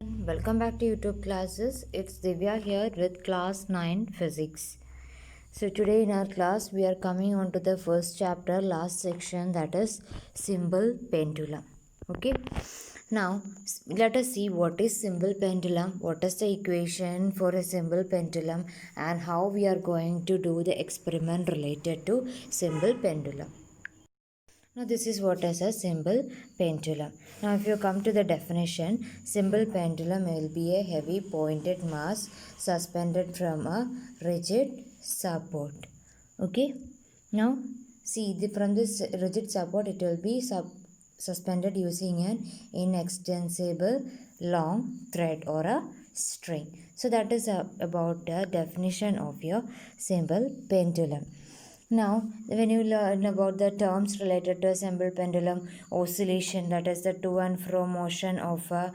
Welcome back to YouTube classes. It's Divya here with class 9 physics. So today in our class we are coming on to the first chapter, last section, that is simple pendulum. Okay. Now let us see what is simple pendulum, what is the equation for a simple pendulum, and how we are going to do the experiment related to simple pendulum. Now this is what is a simple pendulum. Now if you come to the definition, simple pendulum will be a heavy pointed mass suspended from a rigid support. Okay. Now see from this rigid support it will be suspended using an inextensible long thread or a string. So that is about the definition of your simple pendulum. Now, when you learn about the terms related to a simple pendulum oscillation, that is the to and fro motion of a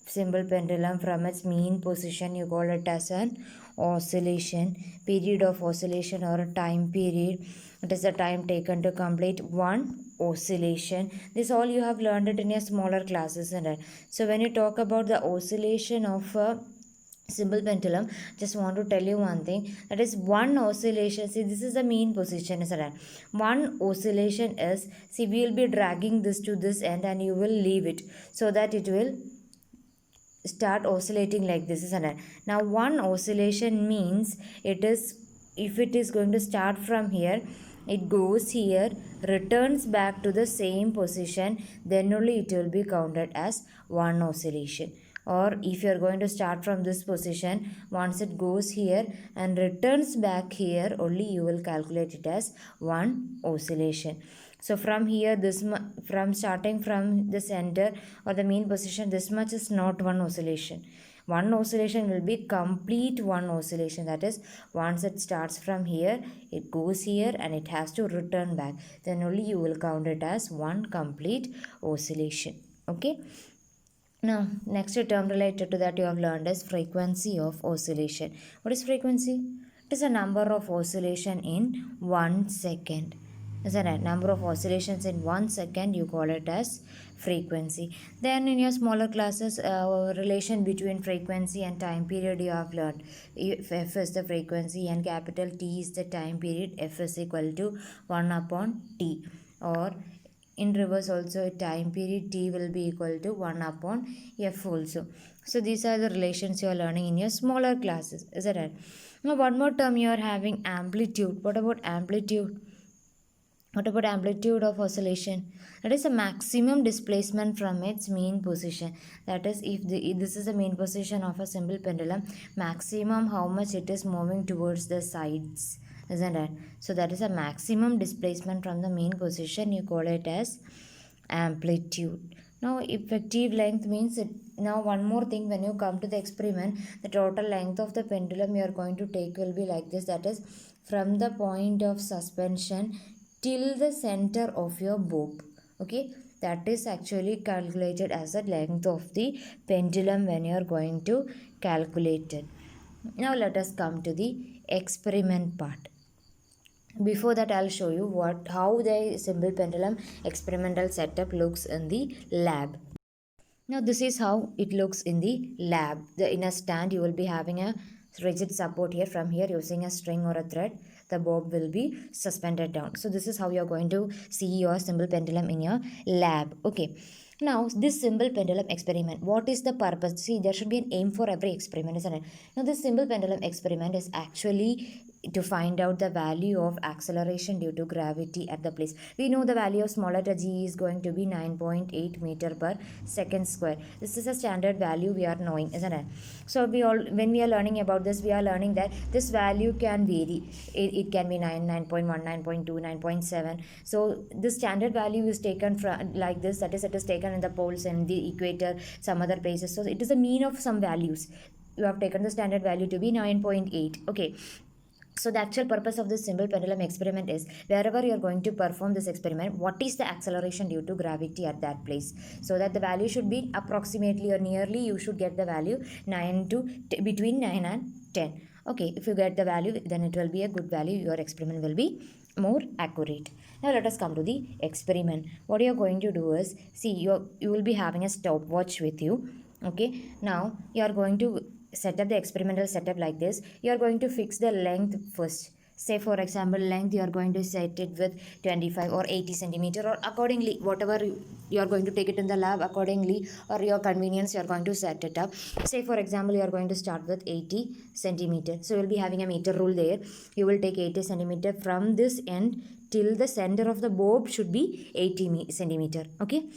simple pendulum from its mean position, you call it as an oscillation. Period of oscillation or a time period, it is the time taken to complete one oscillation. This all you have learned it in your smaller classes, isn't it? So when you talk about the oscillation of a simple pendulum, just want to tell you one thing, that is one oscillation. See, this is the mean position, isn't it? One oscillation is, see, we will be dragging this to this end and you will leave it so that it will start oscillating like this, isn't it? Now one oscillation means it is, if it is going to start from here, it goes here, returns back to the same position, then only it will be counted as one oscillation. Or if you are going to start from this position, once it goes here and returns back here, only you will calculate it as one oscillation. So from here, from starting from the center or the mean position, this much is not one oscillation. One oscillation will be complete one oscillation. That is, once it starts from here, it goes here and it has to return back. Then only you will count it as one complete oscillation. Okay. Now, next term related to that you have learned is frequency of oscillation. What is frequency? It is a number of oscillation in 1 second. Isn't it? Number of oscillations in 1 second, you call it as frequency. Then in your smaller classes, relation between frequency and time period you have learned. If F is the frequency and capital T is the time period, F is equal to 1 upon T. Or in reverse also, time period T will be equal to 1 upon F also. So these are the relations you are learning in your smaller classes. Is that right? Now one more term you are having, amplitude. What about amplitude? What about amplitude of oscillation? That is a maximum displacement from its mean position. That is, if this is the mean position of a simple pendulum, maximum how much it is moving towards the sides, isn't it? So that is a maximum displacement from the mean position. You call it as amplitude. Now effective length means it. Now one more thing, when you come to the experiment, the total length of the pendulum you are going to take will be like this. That is, from the point of suspension till the center of your bob. Okay, that is actually calculated as the length of the pendulum when you are going to calculate it. Now let us come to the experiment part. Before that, I'll show you how the simple pendulum experimental setup looks in the lab. Now this is how it looks in the lab. In a stand you will be having a rigid support here. From here, using a string or a thread, the bob will be suspended down. So this is how you are going to see your simple pendulum in your lab. Okay. Now this simple pendulum experiment, what is the purpose? See, there should be an aim for every experiment, isn't it? Now this simple pendulum experiment is actually to find out the value of acceleration due to gravity at the place. We know the value of small letter g is going to be 9.8 meter per second square. This is a standard value we are knowing, isn't it? So when we are learning about this, we are learning that this value can vary. It can be 9, 9.1, 9.2, 9.7. So the standard value is taken from like this, that is, it is taken in the poles and the equator, some other places. So it is a mean of some values. You have taken the standard value to be 9.8. Okay. So the actual purpose of this simple pendulum experiment is, wherever you are going to perform this experiment, what is the acceleration due to gravity at that place? So that the value should be approximately or nearly, you should get the value between 9 and 10. Okay, if you get the value, then it will be a good value. Your experiment will be more accurate. Now let us come to the experiment. What you are going to do is, see, you will be having a stopwatch with you. Okay, now you are going to set up the experimental setup like this. You are going to fix the length first. Say for example, length you are going to set it with 25 or 80 centimeter, or accordingly whatever you are going to take it in the lab accordingly, or your convenience you are going to set it up. Say for example, you are going to start with 80 centimeter. So you will be having a meter rule there. You will take 80 centimeter from this end till the center of the bob should be 80 centimeter. Okay,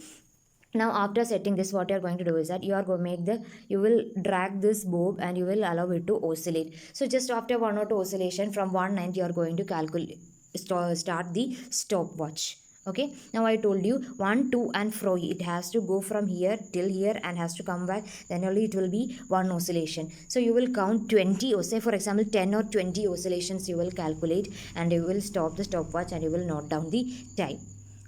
now after setting this, what you are going to do is that you are going to make the, you will drag this bob and you will allow it to oscillate. So just after one or two oscillation from one end, you are going to calculate, start the stopwatch. Okay, now I told you 1 2 and fro, it has to go from here till here and has to come back, then only it will be one oscillation. So you will count 20, or say for example 10 or 20 oscillations you will calculate, and you will stop the stopwatch and you will note down the time.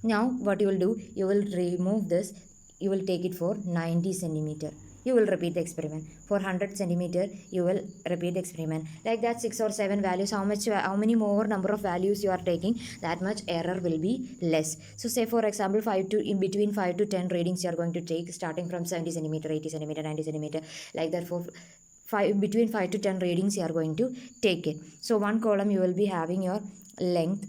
Now what you will do, you will remove this, you will take it for 90 centimeter. You will repeat the experiment for 100 centimeter. You will repeat the experiment like that. 6 or 7 values, how many more number of values you are taking, that much error will be less. So say for example 5 to in between 5 to 10 readings you are going to take, starting from 70 centimeter, 80 centimeter, 90 centimeter, like that. For between 5 to 10 readings you are going to take it. So one column you will be having your length,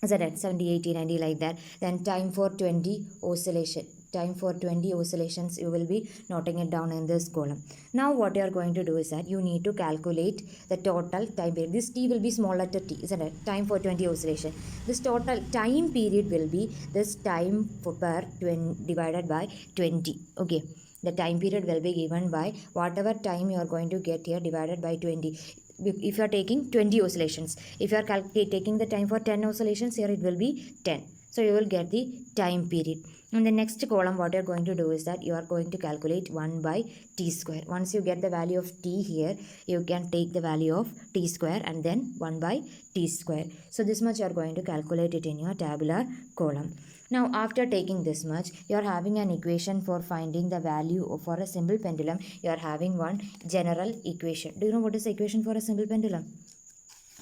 is that 70 80 90, like that. Then time for 20 oscillation, time for 20 oscillations, you will be noting it down in this column. Now what you are going to do is that you need to calculate the total time period. This t will be small letter t, isn't it? Time for 20 oscillation, this total time period will be this time per 20 divided by 20. Okay, the time period will be given by whatever time you are going to get here divided by 20. If you are taking 20 oscillations, if you are taking the time for 10 oscillations, here it will be 10. So you will get the time period. In the next column, what you are going to do is that you are going to calculate 1 by t square. Once you get the value of t here, you can take the value of t square and then 1 by t square. So this much you are going to calculate it in your tabular column. Now after taking this much, you are having an equation for finding the value for a simple pendulum. You are having one general equation. Do you know what is the equation for a simple pendulum?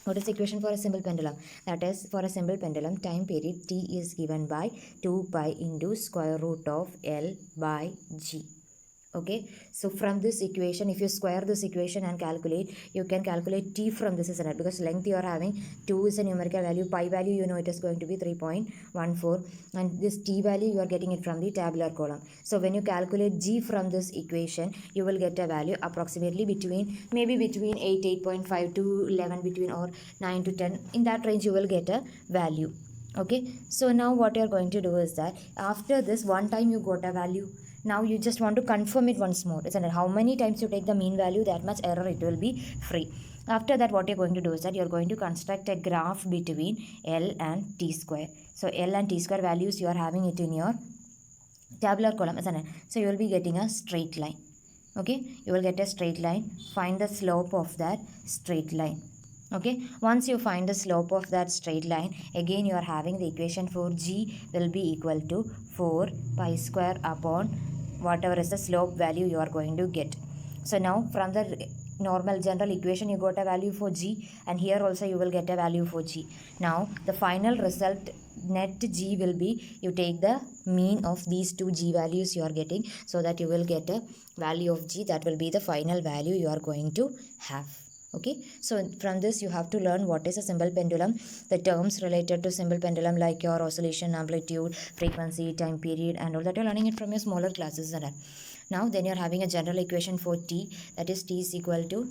What is the equation for a simple pendulum? That is, for a simple pendulum, time period t is given by 2 pi into square root of L by G. Okay, so from this equation, if you square this equation and calculate, you can calculate t from this, isn't it? Because length you are having 2 is a numerical value, pi value you know it is going to be 3.14, and this t value you are getting it from the tabular column. So when you calculate g from this equation, you will get a value approximately between, maybe between 8 8.5 to 11, between, or 9 to 10, in that range you will get a value. Okay, so now what you are going to do is that after this, one time you got a value, now you just want to confirm it once more, isn't it? How many times you take the mean value, that much error it will be free. After that, what you're going to do is that you're going to construct a graph between L and t square. So L and t square values, you are having it in your tabular column, isn't it? So you will be getting a straight line. Okay, you will get a straight line. Find the slope of that straight line. Okay, once you find the slope of that straight line, again you are having the equation for g will be equal to 4 pi square upon whatever is the slope value you are going to get. So now from the normal general equation you got a value for g, and here also you will get a value for g. Now the final result net g will be, you take the mean of these two g values you are getting, so that you will get a value of g, that will be the final value you are going to have. Okay, so from this you have to learn what is a simple pendulum, the terms related to simple pendulum like your oscillation, amplitude, frequency, time period, and all that you're learning it from your smaller classes. Now then you're having a general equation for t, that is t is equal to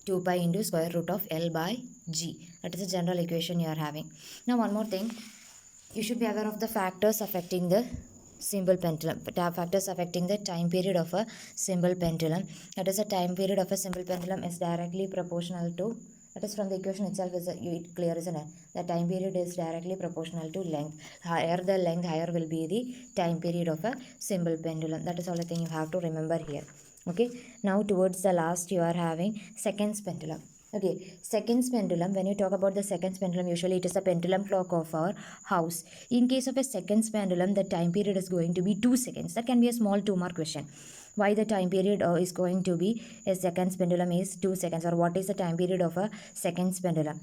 2 pi into square root of L by G. That is a general equation you are having. Now one more thing, you should be aware of the factors affecting the simple pendulum, factors affecting the time period of a simple pendulum. That is, a time period of a simple pendulum is directly proportional to, that is from the equation itself, is clear, isn't it? The time period is directly proportional to length. Higher the length, higher will be the time period of a simple pendulum. That is all the thing you have to remember here. Okay, now towards the last you are having seconds pendulum. Okay, seconds pendulum, when you talk about the seconds pendulum, usually it is the pendulum clock of our house. In case of a seconds pendulum, the time period is going to be 2 seconds. That can be a small 2-mark question. Why the time period is going to be a seconds pendulum is 2 seconds, or what is the time period of a seconds pendulum?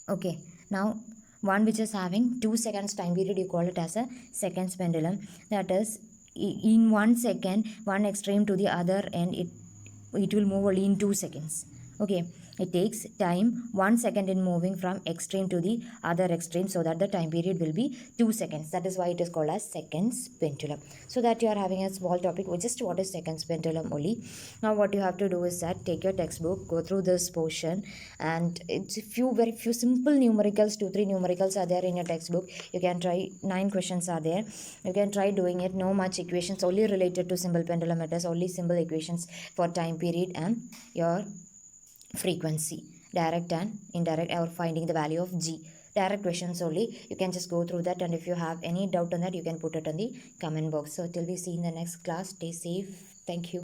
Okay, now one which is having 2 seconds time period, you call it as a seconds pendulum. That is in 1 second, one extreme to the other, and it will move only in 2 seconds. Okay, it takes time 1 second in moving from extreme to the other extreme, so that the time period will be 2 seconds. That is why it is called as seconds pendulum. So that you are having a small topic with just what is seconds pendulum only. Now what you have to do is that take your textbook, go through this portion, and it's very few simple numericals, 2-3 numericals are there in your textbook. You can try, 9 questions are there. You can try doing it. No much equations, only related to simple pendulum. It is only simple equations for time period and your frequency, direct and indirect, or finding the value of g. Direct questions only. You can just go through that, and if you have any doubt on that, you can put it in the comment box. So till we see in the next class, stay safe. Thank you.